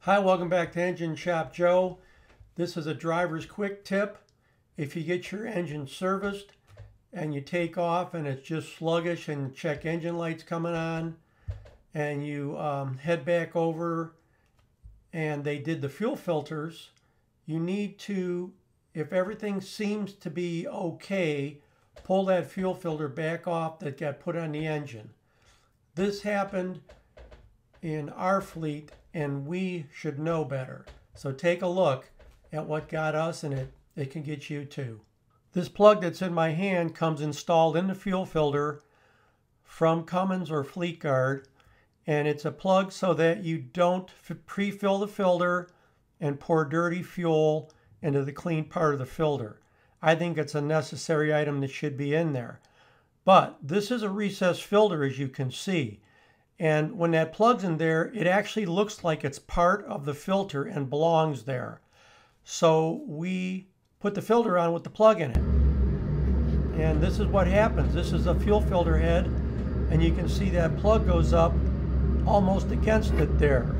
Hi, welcome back to Engine Shop Joe. This is a driver's quick tip. If you get your engine serviced and you take off and it's just sluggish and check engine lights coming on, and you head back over and they did the fuel filters, you need to, if everything seems to be okay, pull that fuel filter back off that got put on the engine. This happened in our fleet and we should know better. So take a look at what got us, and it can get you too. This plug that's in my hand comes installed in the fuel filter from Cummins or Fleetguard, and it's a plug so that you don't pre-fill the filter and pour dirty fuel into the clean part of the filter. I think it's a necessary item that should be in there. But this is a recessed filter, as you can see. And when that plug's in there, it actually looks like it's part of the filter and belongs there. So we put the filter on with the plug in it. And this is what happens. This is a fuel filter head, and you can see that plug goes up almost against it there.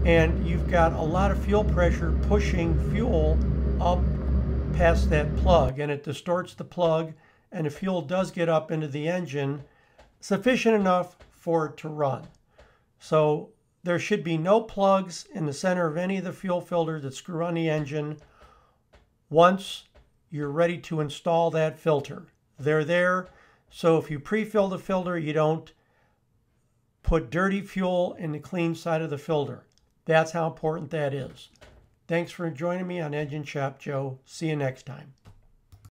And you've got a lot of fuel pressure pushing fuel up past that plug, and it distorts the plug, and the fuel does get up into the engine sufficient enough for it to run. So there should be no plugs in the center of any of the fuel filters that screw on the engine once you're ready to install that filter. They're there, so if you pre-fill the filter, you don't put dirty fuel in the clean side of the filter. That's how important that is. Thanks for joining me on Engine Shop Joe. See you next time.